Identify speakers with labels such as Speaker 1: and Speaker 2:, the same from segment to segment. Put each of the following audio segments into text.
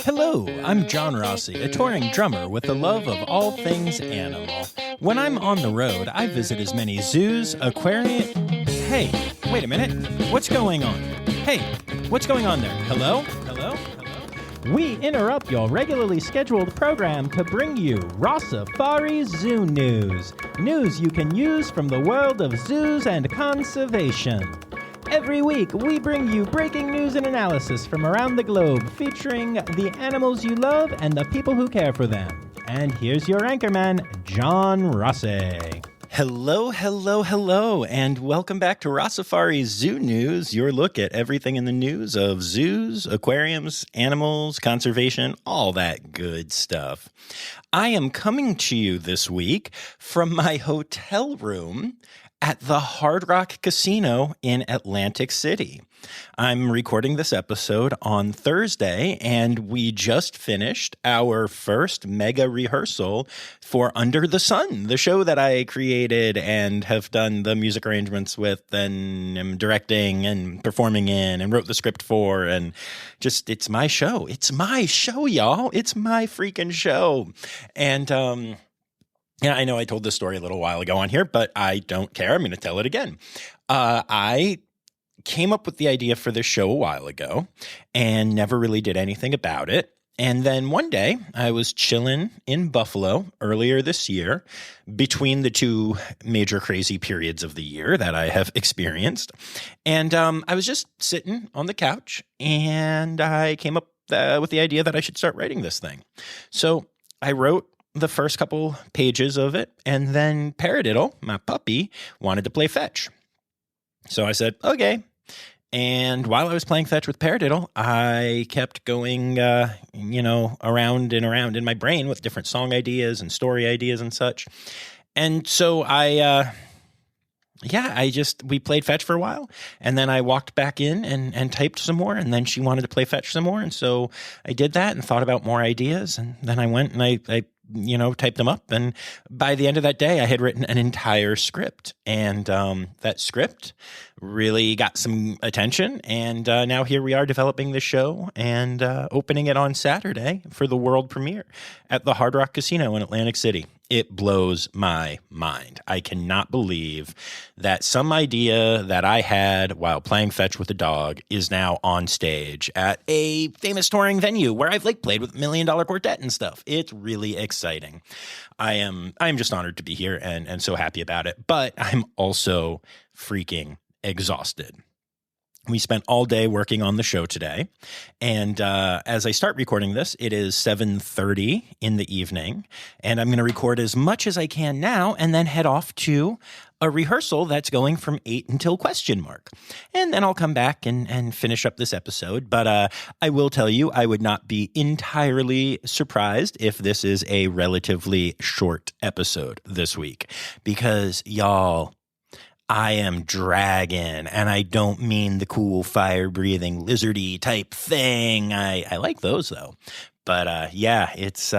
Speaker 1: Hello, I'm John Rossi, a touring drummer with a love of all things animal. When I'm on the road, I visit as many zoos, aquariums... Hey, wait a minute. What's going on? Hey, what's going on there? Hello? Hello? Hello? We interrupt your regularly scheduled program to bring you Rossifari Zoo news. News you can use from the world of zoos and conservation. Every week, we bring you breaking news and analysis from around the globe, featuring the animals you love and the people who care for them. And here's your anchorman, John Rossi. Hello, hello, hello, and welcome back to Rossifari Zoo News, your look at everything in the news of zoos, aquariums, animals, conservation, all that good stuff. I am coming to you this week from my hotel room at the Hard Rock Casino in Atlantic City. I'm recording this episode on Thursday, and we just finished our first mega rehearsal for Under the Sun, the show that I created and have done the music arrangements with and am directing and performing in and wrote the script for, and just, it's my show. It's my show, y'all. It's my freaking show. And, yeah, I know I told this story a little while ago on here, but I don't care. I'm going to tell it again. I came up with the idea for this show a while ago and never really did anything about it. And then one day I was chilling in Buffalo earlier this year between the two major crazy periods of the year that I have experienced. And I was just sitting on the couch and I came up with the idea that I should start writing this thing. So I wrote the first couple pages of it, and then Paradiddle, my puppy, wanted to play fetch. So I said, okay. And while I was playing fetch with Paradiddle, I kept going, around and around in my brain with different song ideas and story ideas and such. And so we played fetch for a while, and then I walked back in and typed some more, and then she wanted to play fetch some more. And so I did that and thought about more ideas. And then I went and I typed them up. And by the end of that day, I had written an entire script. And that script really got some attention. And now here we are developing the show and opening it on Saturday for the world premiere at the Hard Rock Casino in Atlantic City. It blows my mind. I cannot believe that some idea that I had while playing fetch with a dog is now on stage at a famous touring venue where I've played with $1 Million Quartet and stuff. It's really exciting. I'm just honored to be here and so happy about it. But I'm also freaking exhausted. We spent all day working on the show today, and as I start recording this, it is 7:30 in the evening, and I'm going to record as much as I can now and then head off to a rehearsal that's going from 8 until ? And then I'll come back and finish up this episode, but I will tell you, I would not be entirely surprised if this is a relatively short episode this week, because y'all, I am dragging, and I don't mean the cool fire-breathing lizardy type thing. I like those though, but yeah, it's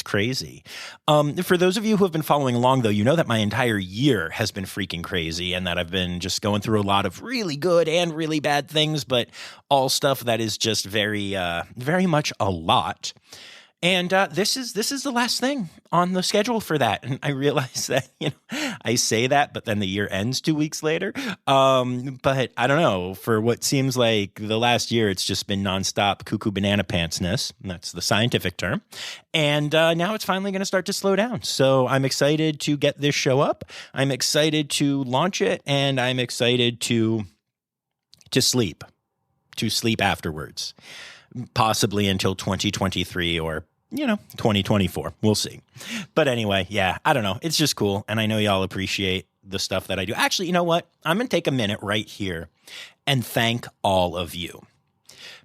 Speaker 1: crazy. For those of you who have been following along though, you know that my entire year has been freaking crazy, and that I've been just going through a lot of really good and really bad things, but all stuff that is just very much a lot. And this is the last thing on the schedule for that. And I realize that, I say that, but then the year ends 2 weeks later. But I don't know, for what seems like the last year, it's just been nonstop cuckoo banana pantsness. That's the scientific term. And now it's finally going to start to slow down. So I'm excited to get this show up. I'm excited to launch it, and I'm excited to sleep afterwards. Possibly until 2023 or, 2024. We'll see. But anyway, yeah, I don't know. It's just cool. And I know y'all appreciate the stuff that I do. Actually, you know what? I'm going to take a minute right here and thank all of you.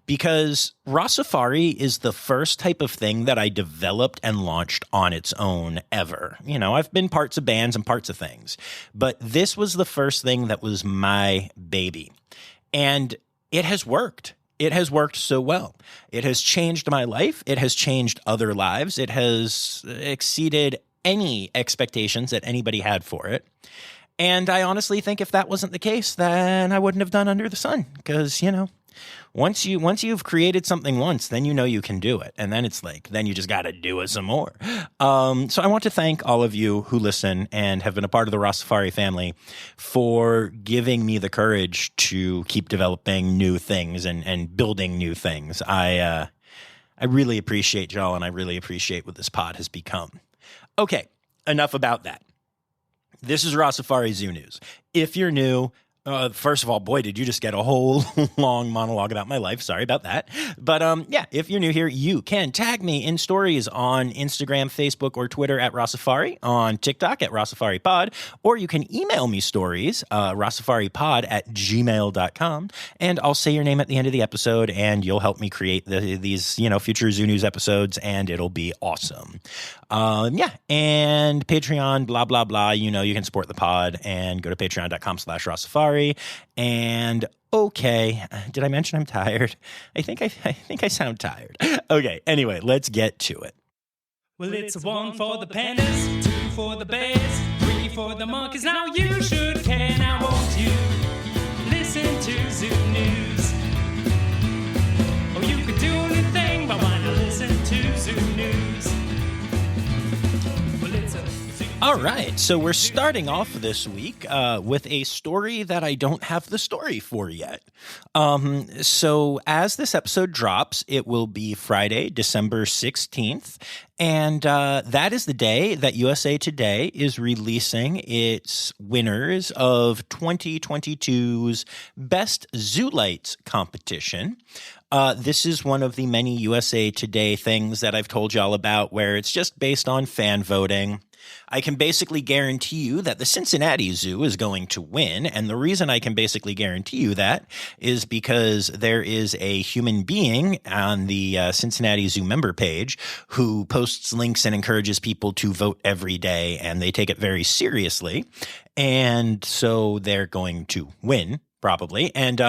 Speaker 1: Because Rossifari is the first type of thing that I developed and launched on its own ever. I've been parts of bands and parts of things, but this was the first thing that was my baby. And it has worked. It has worked so well. It has changed my life. It has changed other lives. It has exceeded any expectations that anybody had for it. And I honestly think if that wasn't the case, then I wouldn't have done Under the Sun, because, Once you've created something once, then you know you can do it. And then it's like, then you just got to do it some more. So I want to thank all of you who listen and have been a part of the Rossifari family for giving me the courage to keep developing new things and building new things. I really appreciate y'all, and I really appreciate what this pod has become. Okay, enough about that. This is Rossifari Zoo News. If you're new, first of all, boy, did you just get a whole long monologue about my life. Sorry about that. But yeah, if you're new here, you can tag me in stories on Instagram, Facebook, or Twitter at Rossifari, on TikTok at RossifariPod, or you can email me stories, rossifaripod@gmail.com, and I'll say your name at the end of the episode, and you'll help me create these future Zoo News episodes, and it'll be awesome. Yeah, and Patreon, blah, blah, blah. You can support the pod and go to patreon.com/Rossifari. And okay, did I mention I'm tired? I think I sound tired. Okay, anyway, let's get to it.
Speaker 2: Well, it's 1 for the pandas, 2 for the bears, 3 for the monkeys. Now you should care. Now won't you listen to Zoo News? Or you could do anything, but why not listen to Zoo News? Well, it's a
Speaker 1: All right, so we're starting off this week with a story that I don't have the story for yet. So as this episode drops, it will be Friday, December 16th, and that is the day that USA Today is releasing its winners of 2022's Best Zoo Lights competition. This is one of the many USA Today things that I've told y'all about where it's just based on fan voting. I can basically guarantee you that the Cincinnati Zoo is going to win, and the reason I can basically guarantee you that is because there is a human being on the Cincinnati Zoo member page who posts links and encourages people to vote every day, and they take it very seriously, and so they're going to win. Probably. And,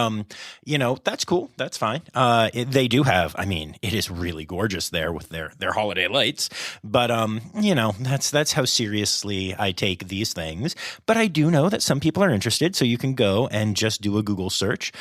Speaker 1: that's cool. That's fine. They do have, it is really gorgeous there with their holiday lights, but, that's how seriously I take these things. But I do know that some people are interested. So you can go and just do a Google search,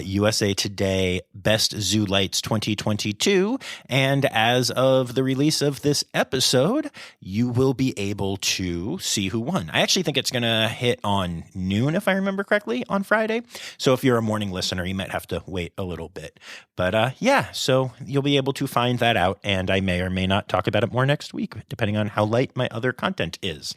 Speaker 1: USA Today Best Zoo Lights 2022. And as of the release of this episode, you will be able to see who won. I actually think it's going to hit on noon, if I remember correctly, on Friday. So if you're a morning listener, you might have to wait a little bit. But yeah, so you'll be able to find that out, and I may or may not talk about it more next week, depending on how light my other content is.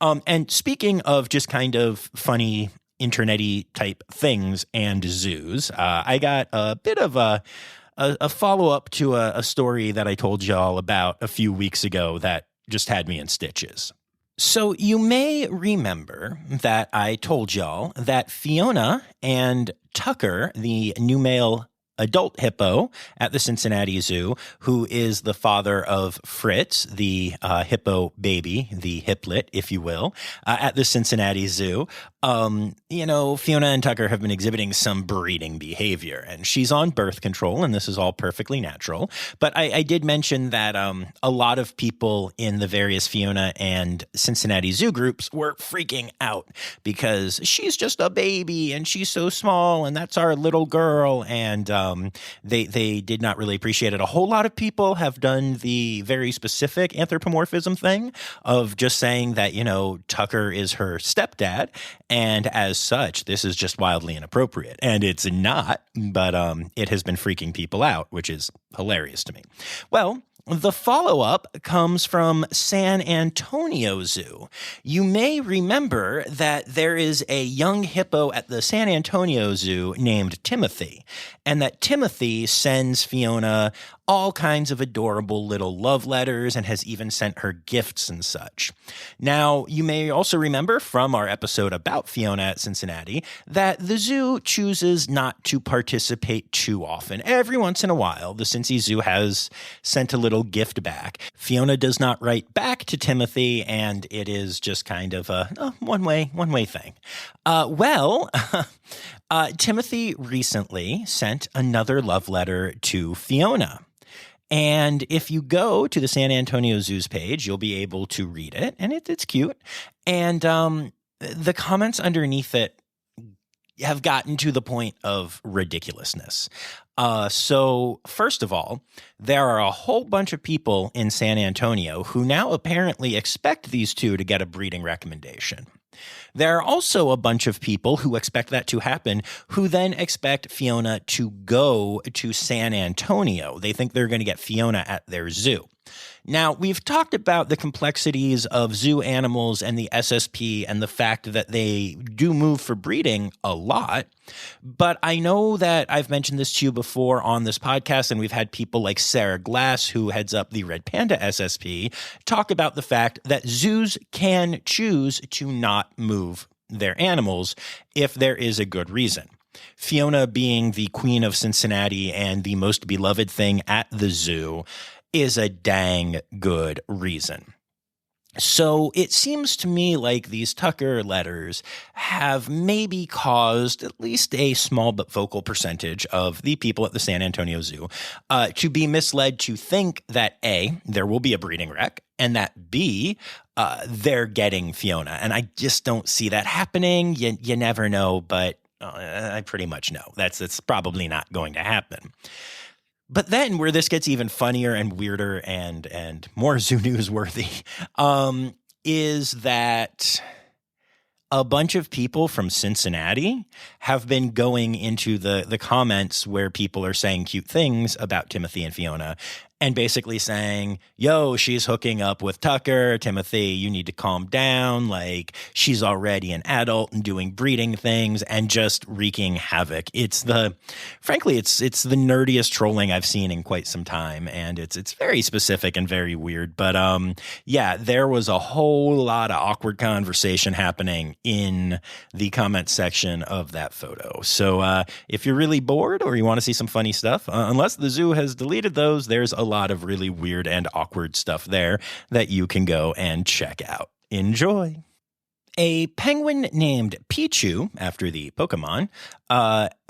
Speaker 1: And speaking of just kind of funny internet-y type things and zoos, I got a bit of a follow-up to a story that I told y'all about a few weeks ago that just had me in stitches. So you may remember that I told y'all that Fiona and Tucker, the new male adult hippo at the Cincinnati Zoo, who is the father of Fritz, the hippo baby, the hiplet, if you will, at the Cincinnati Zoo. Fiona and Tucker have been exhibiting some breeding behavior, and she's on birth control, and this is all perfectly natural. But I did mention that a lot of people in the various Fiona and Cincinnati Zoo groups were freaking out because she's just a baby and she's so small, and that's our little girl, and they did not really appreciate it. A whole lot of people have done the very specific anthropomorphism thing of just saying that, Tucker is her stepdad, and as such, this is just wildly inappropriate. And it's not, but it has been freaking people out, which is hilarious to me. Well, the follow-up comes from San Antonio Zoo. You may remember that there is a young hippo at the San Antonio Zoo named Timothy, and that Timothy sends Fiona all kinds of adorable little love letters and has even sent her gifts and such. Now, you may also remember from our episode about Fiona at Cincinnati that the zoo chooses not to participate too often. Every once in a while, the Cincy Zoo has sent a little gift back. Fiona does not write back to Timothy, and it is just kind of a one-way thing. Timothy recently sent another love letter to Fiona. And if you go to the San Antonio Zoo's page, you'll be able to read it, and it's cute. And the comments underneath it have gotten to the point of ridiculousness. So first of all, there are a whole bunch of people in San Antonio who now apparently expect these two to get a breeding recommendation. There are also a bunch of people who expect that to happen, who then expect Fiona to go to San Antonio. They think they're going to get Fiona at their zoo. Now, we've talked about the complexities of zoo animals and the SSP and the fact that they do move for breeding a lot, but I know that I've mentioned this to you before on this podcast, and we've had people like Sarah Glass, who heads up the Red Panda SSP, talk about the fact that zoos can choose to not move their animals if there is a good reason. Fiona being the queen of Cincinnati and the most beloved thing at the zoo is a dang good reason. So it seems to me like these Tucker letters have maybe caused at least a small but vocal percentage of the people at the San Antonio Zoo to be misled to think that A, there will be a breeding rec, and that B, they're getting Fiona. And I just don't see that happening. You never know, but I pretty much know. That's probably not going to happen. But then where this gets even funnier and weirder and more zoo newsworthy is that a bunch of people from Cincinnati have been going into the comments where people are saying cute things about Timothy and Fiona and basically saying, yo, she's hooking up with Tucker. Timothy, you need to calm down. Like, she's already an adult and doing breeding things and just wreaking havoc. Frankly, it's the nerdiest trolling I've seen in quite some time. And it's very specific and very weird. But yeah, there was a whole lot of awkward conversation happening in the comment section of that photo. So if you're really bored or you want to see some funny stuff, unless the zoo has deleted those, there's a lot of really weird and awkward stuff there that you can go and check out. Enjoy. A penguin named Pichu, after the Pokemon,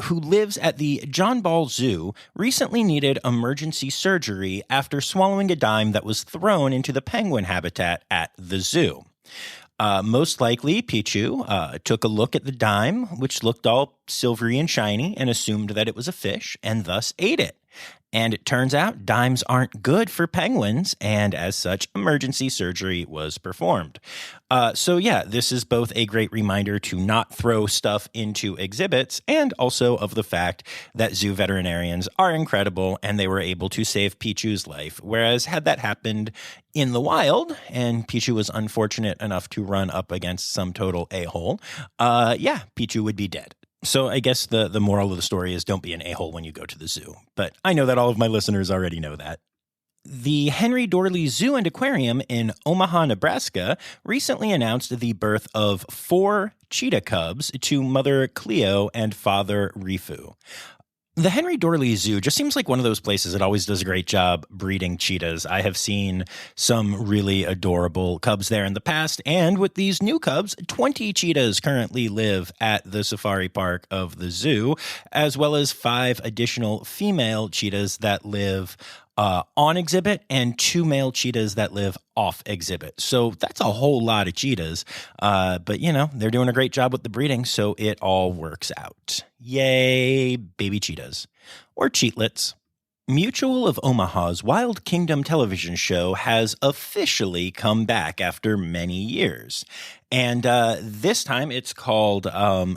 Speaker 1: who lives at the John Ball Zoo, recently needed emergency surgery after swallowing a dime that was thrown into the penguin habitat at the zoo. Most likely, Pichu took a look at the dime, which looked all silvery and shiny, and assumed that it was a fish, and thus ate it. And it turns out dimes aren't good for penguins, and as such, emergency surgery was performed. So yeah, this is both a great reminder to not throw stuff into exhibits, and also of the fact that zoo veterinarians are incredible, and they were able to save Pichu's life. Whereas had that happened in the wild, and Pichu was unfortunate enough to run up against some total a-hole, yeah, Pichu would be dead. So I guess the moral of the story is don't be an a-hole when you go to the zoo. But I know that all of my listeners already know that. The Henry Dorley Zoo and Aquarium in Omaha, Nebraska, recently announced the birth of 4 cheetah cubs to mother Cleo and father Rifu. The Henry Dorley Zoo just seems like one of those places that always does a great job breeding cheetahs. I have seen some really adorable cubs there in the past, and with these new cubs, 20 cheetahs currently live at the safari park of the zoo, as well as 5 additional female cheetahs that live on exhibit and 2 male cheetahs that live off exhibit. So that's a whole lot of cheetahs. But, you know, they're doing a great job with the breeding, so it all works out. Yay, baby cheetahs. Or cheatlets. Mutual of Omaha's Wild Kingdom television show has officially come back after many years. And this time it's called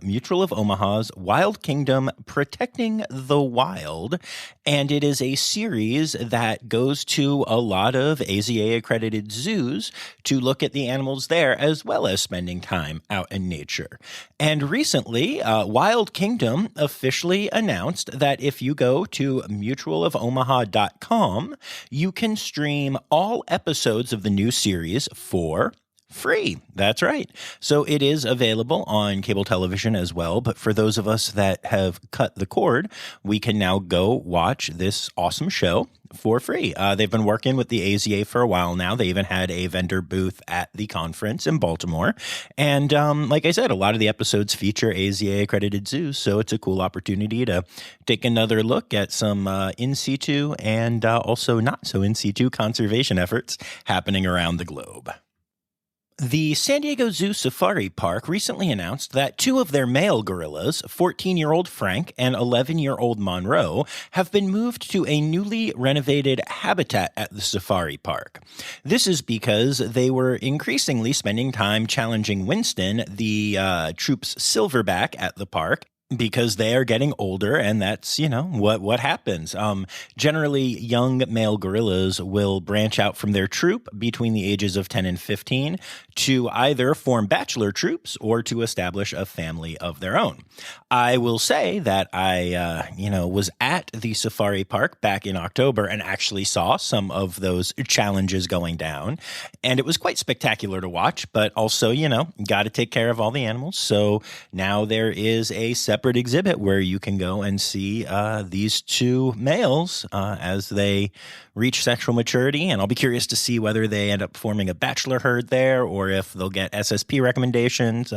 Speaker 1: Mutual of Omaha's Wild Kingdom Protecting the Wild. And it is a series that goes to a lot of AZA-accredited zoos to look at the animals there, as well as spending time out in nature. And recently, Wild Kingdom officially announced that if you go to mutualofomaha.com, you can stream all episodes of the new series for free. That's right. So it is available on cable television as well. But for those of us that have cut the cord, we can now go watch this awesome show for free. They've been working with the AZA for a while now. They even had a vendor booth at the conference in Baltimore. And like I said, a lot of the episodes feature AZA accredited zoos. So it's a cool opportunity to take another look at some in situ and also not so in situ conservation efforts happening around the globe. The San Diego Zoo Safari Park recently announced that two of their male gorillas, 14-year-old Frank and 11-year-old Monroe, have been moved to a newly renovated habitat at the safari park. This is because they were increasingly spending time challenging Winston, the troop's silverback at the park, because they are getting older, and that's, what happens. Generally, young male gorillas will branch out from their troop between the ages of 10 and 15 to either form bachelor troops or to establish a family of their own. I will say that I, was at the safari park back in October and actually saw some of those challenges going down, and it was quite spectacular to watch, but also, got to take care of all the animals. So now there is a separate exhibit where you can go and see these two males as they reach sexual maturity, and I'll be curious to see whether they end up forming a bachelor herd there or if they'll get SSP recommendations.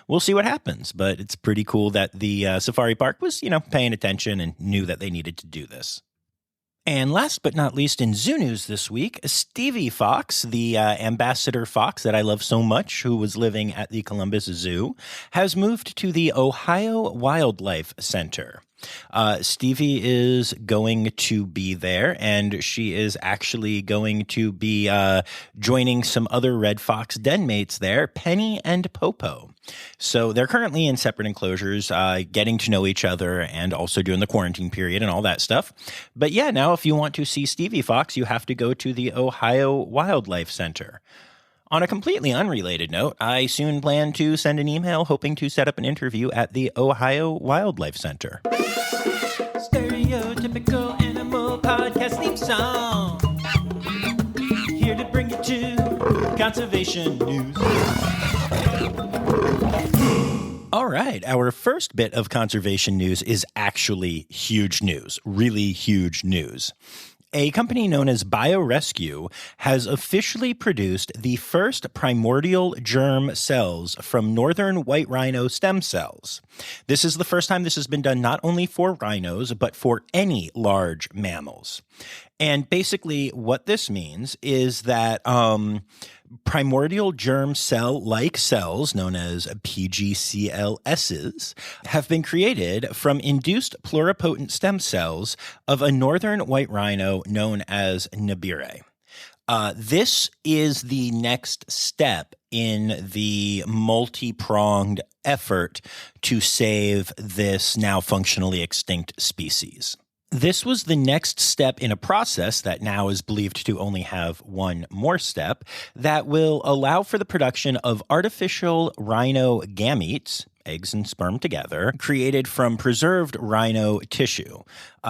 Speaker 1: We'll see what happens, but it's pretty cool that the safari park was, paying attention and knew that they needed to do this. And last but not least in zoo news this week, Stevie Fox, the ambassador fox that I love so much, who was living at the Columbus Zoo, has moved to the Ohio Wildlife Center. Stevie is going to be there, and she is actually going to be joining some other red fox den mates there, Penny and Popo. So they're currently in separate enclosures, getting to know each other and also doing the quarantine period and all that stuff. But yeah, now if you want to see Stevie Fox, you have to go to the Ohio Wildlife Center. On a completely unrelated note, I soon plan to send an email hoping to set up an interview at the Ohio Wildlife Center. Stereotypical animal podcast theme song. Here to bring you to conservation news. All right, our first bit of conservation news is actually huge news, really huge news. A company known as BioRescue has officially produced the first primordial germ cells from Northern White Rhino stem cells. This is the first time this has been done not only for rhinos, but for any large mammals. And basically what this means is that primordial germ cell-like cells, known as PGCLSs, have been created from induced pluripotent stem cells of a northern white rhino known as Nabire. This is the next step in the multi-pronged effort to save this now functionally extinct species. This was the next step in a process that now is believed to only have one more step that will allow for the production of artificial rhino gametes, eggs and sperm together, created from preserved rhino tissue.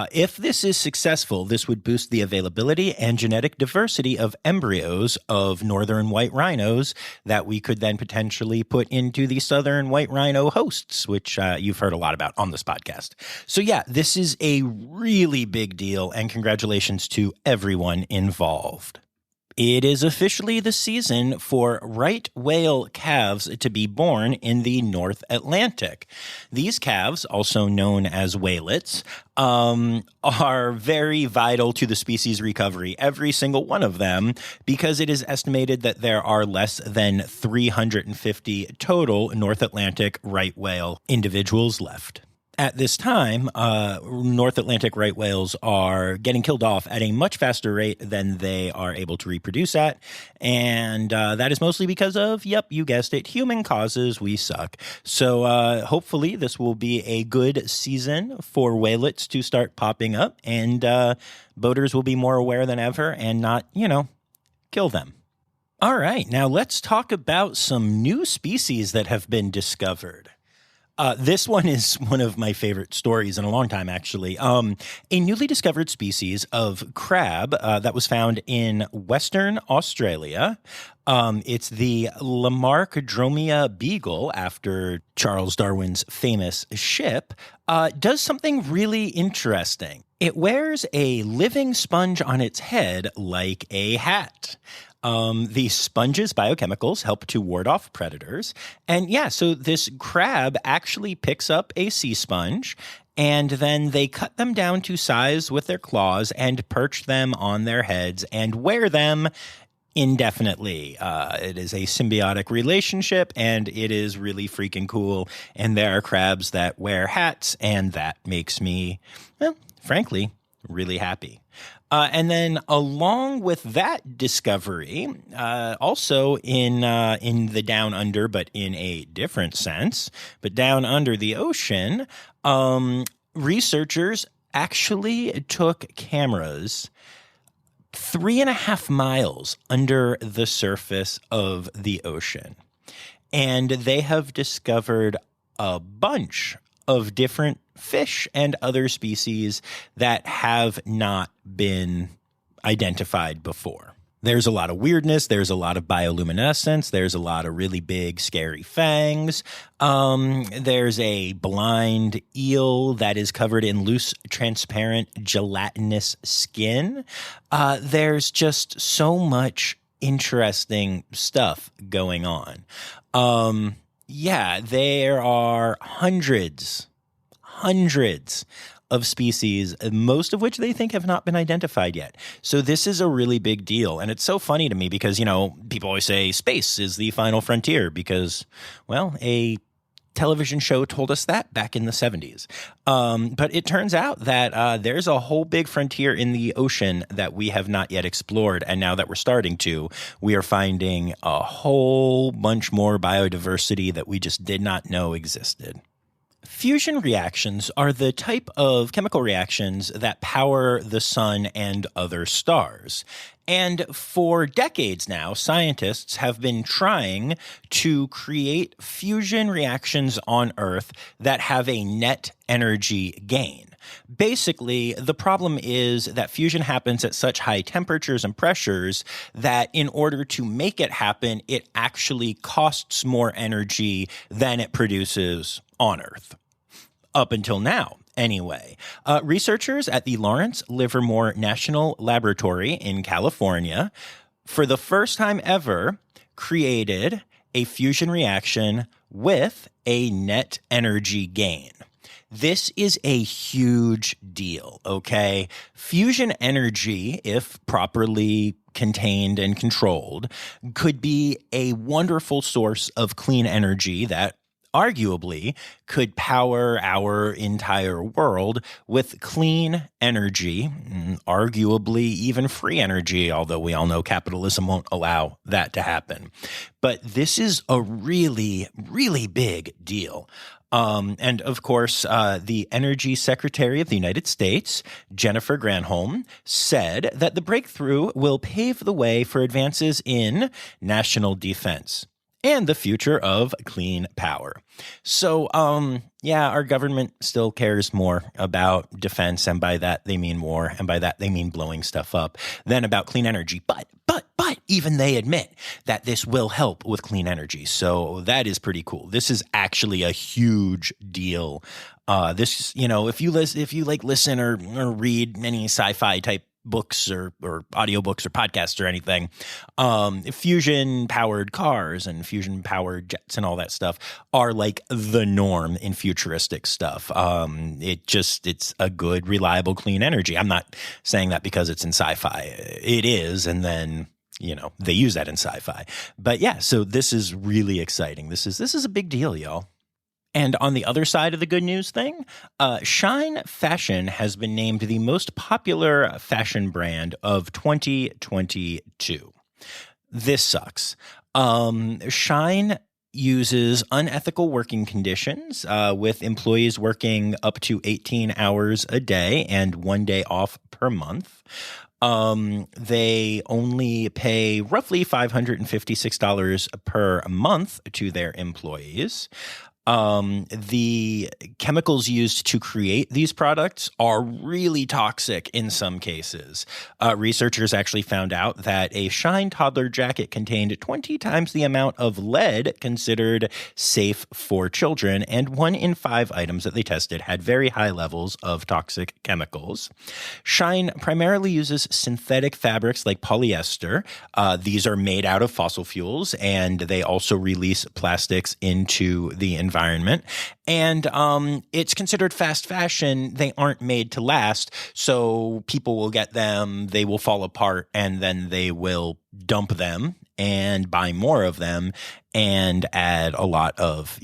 Speaker 1: If this is successful, this would boost the availability and genetic diversity of embryos of northern white rhinos that we could then potentially put into the southern white rhino hosts, which you've heard a lot about on this podcast. So yeah, this is a really big deal, and congratulations to everyone involved. It is officially the season for right whale calves to be born in the North Atlantic. These calves, also known as whalets, are very vital to the species recovery, every single one of them, because it is estimated that there are less than 350 total North Atlantic right whale individuals left. At this time, North Atlantic right whales are getting killed off at a much faster rate than they are able to reproduce at, and that is mostly because of, yep, you guessed it, human causes. We suck. So hopefully this will be a good season for whalets to start popping up, and boaters will be more aware than ever and not, kill them. All right, now let's talk about some new species that have been discovered. This one is one of my favorite stories in a long time, actually. A newly discovered species of crab that was found in Western Australia. It's the Lamarckdromia beagle, after Charles Darwin's famous ship, does something really interesting. It wears a living sponge on its head like a hat. The sponge's biochemicals help to ward off predators. And yeah, so this crab actually picks up a sea sponge, and then they cut them down to size with their claws and perch them on their heads and wear them indefinitely. It is a symbiotic relationship, and it is really freaking cool. And there are crabs that wear hats, and that makes me, well, frankly, really happy. And then along with that discovery, also in the down under, but in a different sense, but down under the ocean, researchers actually took cameras 3.5 miles under the surface of the ocean. And they have discovered a bunch of different fish and other species that have not been identified before. There's a lot of weirdness. There's a lot of bioluminescence. There's a lot of really big, scary fangs. There's a blind eel that is covered in loose, transparent, gelatinous skin. There's just so much interesting stuff going on. There are hundreds of species, most of which they think have not been identified yet. So this is a really big deal. And it's so funny to me because, people always say space is the final frontier because, well, a television show told us that back in the 70s. But it turns out that there's a whole big frontier in the ocean that we have not yet explored. And now that we're starting to, we are finding a whole bunch more biodiversity that we just did not know existed. Fusion reactions are the type of chemical reactions that power the sun and other stars. And for decades now, scientists have been trying to create fusion reactions on Earth that have a net energy gain. Basically, the problem is that fusion happens at such high temperatures and pressures that in order to make it happen, it actually costs more energy than it produces on Earth. Up until now, anyway. Researchers at the Lawrence Livermore National Laboratory in California, for the first time ever, created a fusion reaction with a net energy gain. This is a huge deal, okay? Fusion energy, if properly contained and controlled, could be a wonderful source of clean energy that arguably could power our entire world with clean energy, arguably even free energy, although we all know capitalism won't allow that to happen. But this is a really, really big deal. And of course, the Energy Secretary of the United States, Jennifer Granholm, said that the breakthrough will pave the way for advances in national defense and the future of clean power. So, our government still cares more about defense, and by that they mean war, and by that they mean blowing stuff up, than about clean energy. But even they admit that this will help with clean energy. So that is pretty cool. This is actually a huge deal. If you listen or read any sci-fi type books or audiobooks or podcasts or anything, fusion powered cars and fusion powered jets and all that stuff are like the norm in futuristic stuff. It's a good, reliable, clean energy. I'm not saying that because it's in sci-fi. It is, and then they use that in sci-fi. But yeah, so this is really exciting. This is a big deal, y'all. And on the other side of the good news thing, Shine Fashion has been named the most popular fashion brand of 2022. This sucks. Shine uses unethical working conditions with employees working up to 18 hours a day and 1 day off per month. They only pay roughly $556 per month to their employees. The chemicals used to create these products are really toxic in some cases. Researchers actually found out that a Shine toddler jacket contained 20 times the amount of lead considered safe for children, and 1 in 5 items that they tested had very high levels of toxic chemicals. Shine primarily uses synthetic fabrics like polyester. These are made out of fossil fuels, and they also release plastics into the environment. environment. And it's considered fast fashion. They aren't made to last. So people will get them, they will fall apart, and then they will dump them and buy more of them and add a lot of,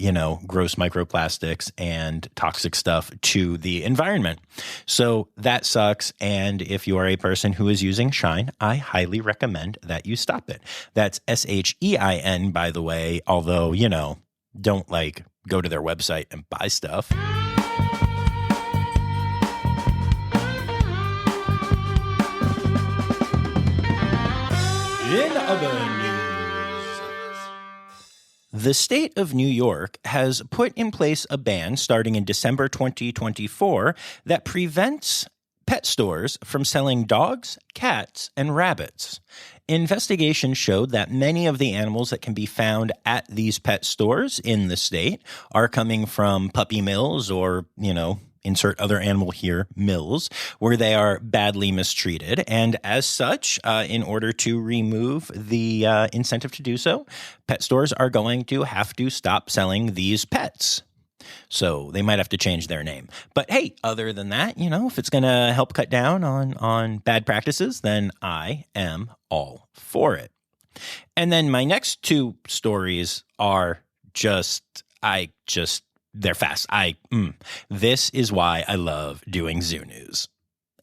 Speaker 1: gross microplastics and toxic stuff to the environment. So that sucks. And if you are a person who is using Shine, I highly recommend that you stop it. That's SHEIN, by the way, although, don't go to their website and buy stuff. In other news, the state of New York has put in place a ban starting in December 2024 that prevents pet stores from selling dogs, cats, and rabbits. Investigations showed that many of the animals that can be found at these pet stores in the state are coming from puppy mills or, insert other animal here, mills, where they are badly mistreated. And as such, in order to remove the incentive to do so, pet stores are going to have to stop selling these pets. So they might have to change their name. But hey, other than that, if it's going to help cut down on bad practices, then I am all for it. And then my next two stories are they're fast. This is why I love doing zoo news.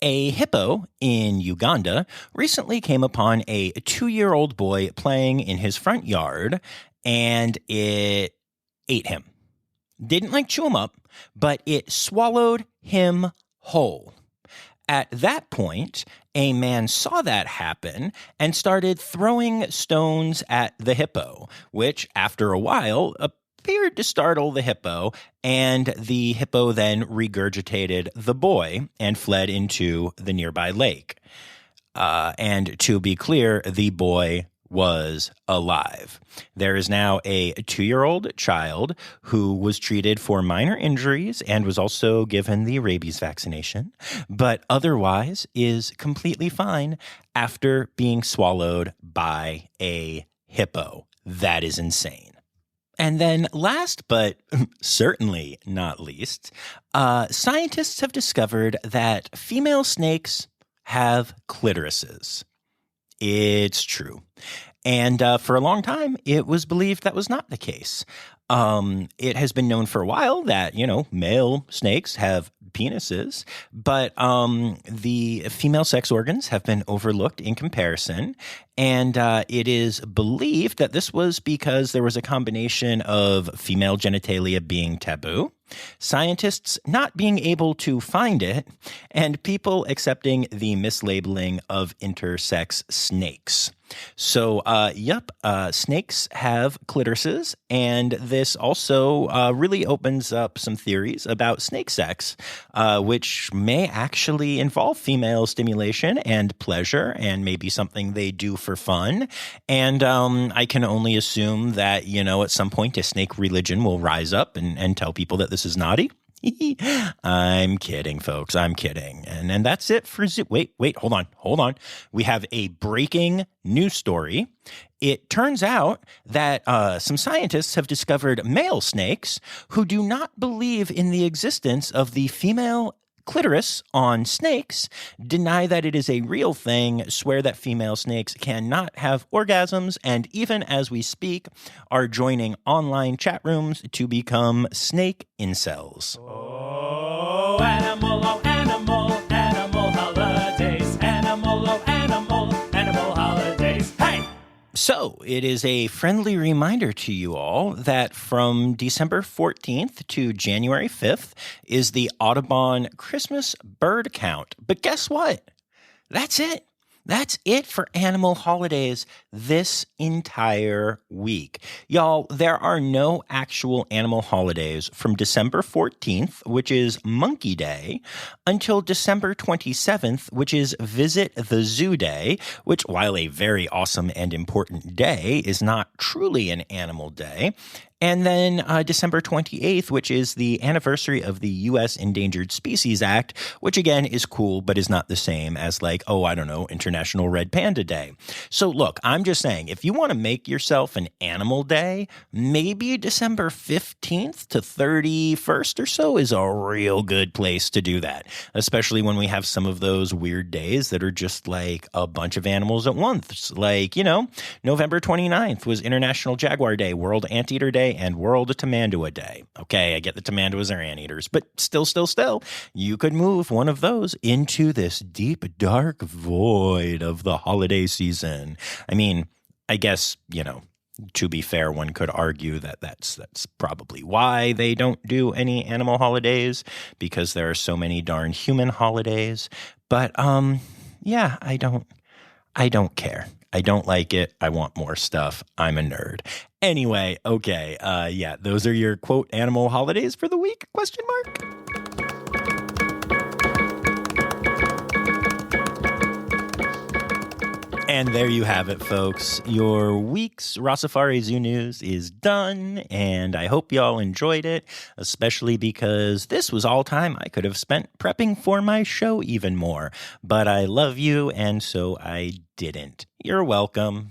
Speaker 1: A hippo in Uganda recently came upon a 2-year-old boy playing in his front yard, and it ate him. Didn't chew him up, but it swallowed him whole. At that point, a man saw that happen and started throwing stones at the hippo, which after a while appeared to startle the hippo, and the hippo then regurgitated the boy and fled into the nearby lake. And to be clear, the boy was alive. There is now a 2-year-old child who was treated for minor injuries and was also given the rabies vaccination, but otherwise is completely fine after being swallowed by a hippo. That is insane. And then last, but certainly not least, scientists have discovered that female snakes have clitorises. It's true. And for a long time, it was believed that was not the case. It has been known for a while that, male snakes have penises, but the female sex organs have been overlooked in comparison. And it is believed that this was because there was a combination of female genitalia being taboo, scientists not being able to find it, and people accepting the mislabeling of intersex snakes. So, snakes have clitorises, and this also really opens up some theories about snake sex, which may actually involve female stimulation and pleasure, and maybe something they do for fun. And I can only assume that, at some point a snake religion will rise up and tell people that this is naughty. I'm kidding, folks. I'm kidding. And that's it for Zoo. Wait, hold on. We have a breaking news story. It turns out that some scientists have discovered male snakes who do not believe in the existence of the female clitoris on snakes, deny that it is a real thing, swear that female snakes cannot have orgasms, and even as we speak, are joining online chat rooms to become snake incels.
Speaker 2: Oh, animal holidays. Animal holidays. Hey!
Speaker 1: So, it is a friendly reminder to you all that from December 14th to January 5th is the Audubon Christmas bird count. But guess what? That's it. That's it for animal holidays this entire week. Y'all, there are no actual animal holidays from December 14th, which is Monkey Day, until December 27th, which is Visit the Zoo Day, which, while a very awesome and important day, is not truly an animal day. And then December 28th, which is the anniversary of the U.S. Endangered Species Act, which again is cool, but is not the same as International Red Panda Day. So look, I'm just saying, if you want to make yourself an animal day, maybe December 15th to 31st or so is a real good place to do that, especially when we have some of those weird days that are just like a bunch of animals at once. Like, November 29th was International Jaguar Day, World Anteater Day, and World Tamandua Day. Okay, I get the tamanduas are anteaters, but still, you could move one of those into this deep, dark void of the holiday season. I mean, I guess, to be fair, one could argue that that's probably why they don't do any animal holidays, because there are so many darn human holidays. But yeah, I don't care. I don't like it. I want more stuff. I'm a nerd. Anyway, okay. Yeah, those are your quote animal holidays for the week? ? And there you have it, folks. Your week's Rossifari Zoo News is done, and I hope y'all enjoyed it, especially because this was all time I could have spent prepping for my show even more. But I love you, and so I didn't. You're welcome.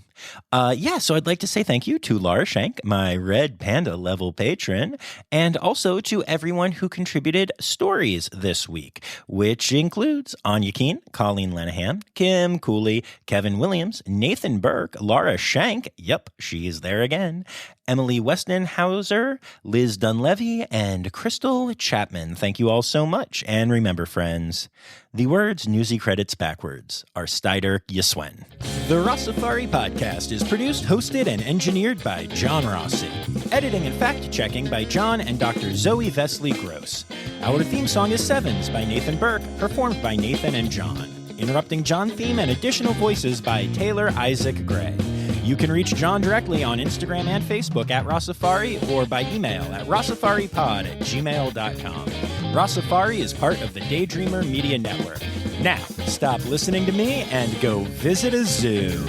Speaker 1: So I'd like to say thank you to Laura Shank, my Red Panda level patron, and also to everyone who contributed stories this week, which includes Anya Keen, Colleen Lenahan, Kim Cooley, Kevin Williams, Nathan Burke, Laura Shank, yep, she's there again, Emily Westenhauser, Liz Dunlevy, and Crystal Chapman. Thank you all so much. And remember, friends, the words Newsy credits backwards are Steider Yeswen. The Rossifari podcast is produced, hosted, and engineered by John Rossi. Editing and fact-checking by John and Dr. Zoe Vesley Gross. Our theme song is Sevens by Nathan Burke, performed by Nathan and John. Interrupting John theme and additional voices by Taylor Isaac Gray. You can reach John directly on Instagram and Facebook at Rossifari or by email at rossifaripod@gmail.com. Rossifari is part of the Daydreamer Media Network. Now, stop listening to me and go visit a zoo.